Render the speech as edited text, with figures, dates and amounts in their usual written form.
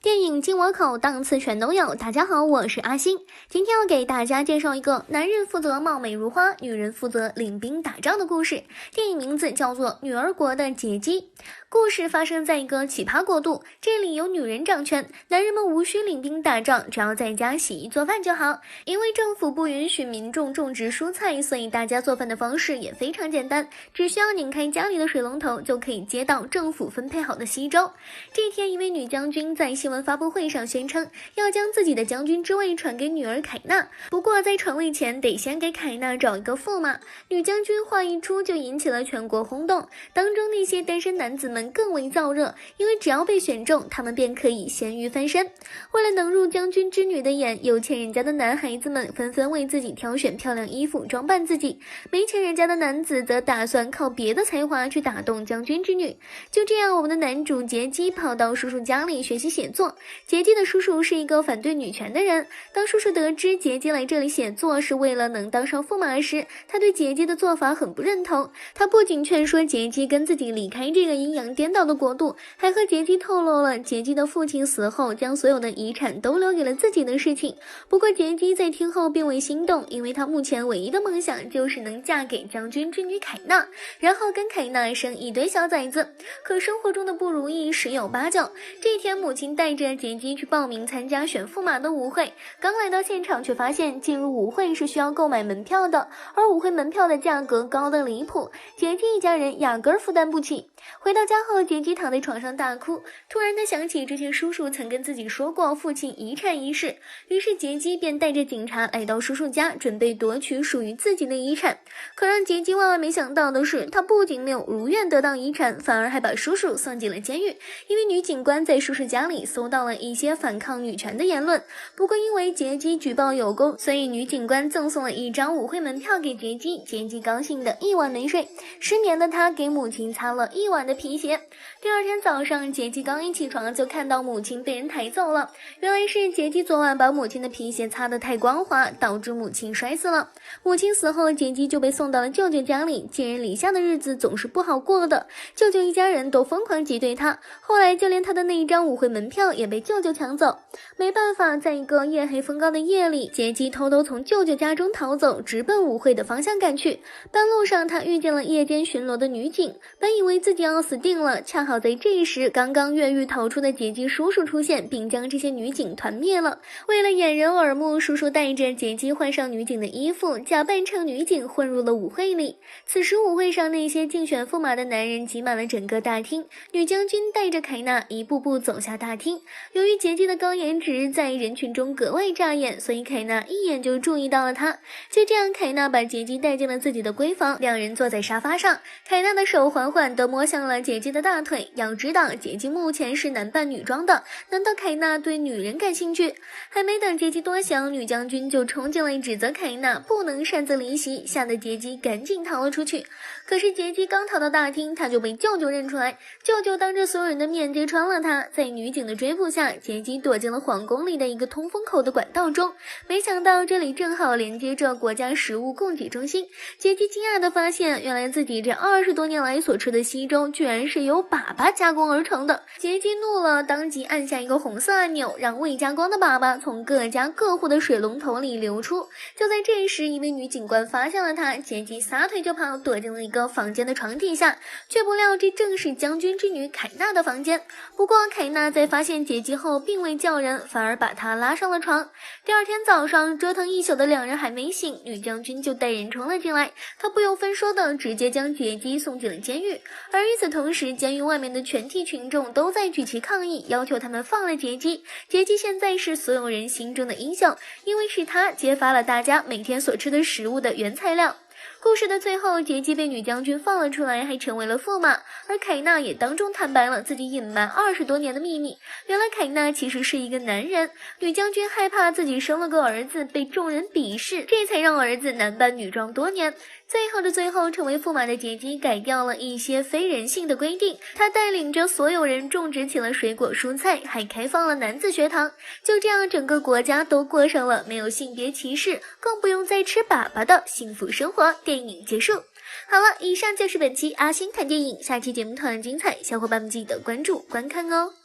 电影进我口，档次全都有。大家好，我是阿星，今天要给大家介绍一个男人负责貌美如花，女人负责领兵打仗的故事。电影名字叫做《女儿国的劫机》。故事发生在一个奇葩国度，这里有女人掌权，男人们无需领兵打仗，只要在家洗衣做饭就好。因为政府不允许民众种植蔬菜，所以大家做饭的方式也非常简单，只需要拧开家里的水龙头，就可以接到政府分配好的稀粥。这天，一位女将军在新闻发布会上宣称要将自己的将军之位传给女儿凯纳，不过在传位前得先给凯纳找一个驸马。女将军话一出就引起了全国轰动，当中那些单身男子们更为燥热，因为只要被选中，他们便可以咸鱼翻身。为了能入将军之女的眼，有钱人家的男孩子们纷纷为自己挑选漂亮衣服装扮自己，没钱人家的男子则打算靠别的才华去打动将军之女。就这样，我们的男主杰基跑到叔叔家里学习写作。杰基的叔叔是一个反对女权的人，当叔叔得知杰基来这里写作是为了能当上驸马时，他对杰基的做法很不认同。他不仅劝说杰基跟自己离开这个阴阳颠倒的国度，还和杰基透露了杰基的父亲死后将所有的遗产都留给了自己的事情。不过杰基在听后并未心动，因为他目前唯一的梦想就是能嫁给将军之女凯纳，然后跟凯纳生一堆小崽子。可生活中的不如意十有八九。这天，母亲带着杰基去报名参加选驸马的舞会，刚来到现场却发现进入舞会是需要购买门票的，而舞会门票的价格高得离谱，杰基一家人压根负担不起。回到家后，杰基躺在床上大哭，突然他想起之前叔叔曾跟自己说过父亲遗产一事，于是杰基便带着警察来到叔叔家，准备夺取属于自己的遗产。可让杰基万万没想到的是，他不仅没有如愿得到遗产，反而还把叔叔送进了监狱，因为女警官在叔叔家里搜到了一些反抗女权的言论。不过因为杰基举报有功，所以女警官赠送了一张舞会门票给杰基，杰基高兴的一晚没睡，失眠的他给母亲擦了一晚的皮鞋。第二天早上，杰基刚一起床就看到母亲被人抬走了，原来是杰基昨晚把母亲的皮鞋擦得太光滑，导致母亲摔死了。母亲死后，杰基就被送到了舅舅家里，寄人篱下的日子总是不好过的，舅舅一家人都疯狂挤兑他，后来就连他的那一张舞会门票也被舅舅抢走。没办法，在一个夜黑风高的夜里，杰基偷偷从舅舅家中逃走，直奔舞会的方向赶去。半路上，他遇见了夜间巡逻的女警，本以为自己要死定了，恰好在这时，刚刚越狱逃出的杰基叔叔出现，并将这些女警团灭了。为了掩人耳目，叔叔带着杰基换上女警的衣服，假扮成女警混入了舞会里。此时舞会上那些竞选驸马的男人挤满了整个大厅，女将军带着凯纳一步步走下大厅。由于杰基的高颜值在人群中格外扎眼，所以凯纳一眼就注意到了他。就这样，凯纳把杰基带进了自己的闺房，两人坐在沙发上，凯纳的手缓缓地摸向了杰基的大腿。要知道杰基目前是男扮女装的，难道凯纳对女人感兴趣？还没等杰基多想，女将军就冲进来指责凯纳不能擅自离席，吓得杰基赶紧逃了出去。可是杰基刚逃到大厅，他就被舅舅认出来，舅舅当着所有人的面揭穿了他。在女警的追捕下，杰基躲进了皇宫里的一个通风口的管道中，没想到这里正好连接着国家食物供给中心。杰基惊讶地发现，原来自己这20多年来所吃的稀粥居然是由粑粑加工而成的。杰基怒了，当即按下一个红色按钮，让未加工的粑粑从各家各户的水龙头里流出。就在这时，一位女警官发现了他，杰基撒腿就跑，躲进了一个房间的床底下，却不料这正是将军之女凯纳的房间。不过凯纳在发现杰基后并未叫人，反而把他拉上了床。第二天早上，折腾一宿的两人还没醒，女将军就带人冲了进来，她不由分说的直接将杰基送进了监狱。而与此同时，监狱外面的全体群众都在举旗抗议，要求他们放了杰基。杰基现在是所有人心中的英雄，因为是他揭发了大家每天所吃的食物的原材料。故事的最后，杰基被女将军放了出来，还成为了驸马，而凯纳也当众坦白了自己隐瞒20多年的秘密。原来凯纳其实是一个男人，女将军害怕自己生了个儿子被众人鄙视，这才让儿子男扮女装多年。最后的最后，成为驸马的杰基改掉了一些非人性的规定，他带领着所有人种植起了水果蔬菜，还开放了男子学堂。就这样，整个国家都过上了没有性别歧视，更不用再吃粑粑的幸福生活。电影结束。好了，以上就是本期阿星谈电影，下期节目同样精彩，小伙伴们记得关注观看哦。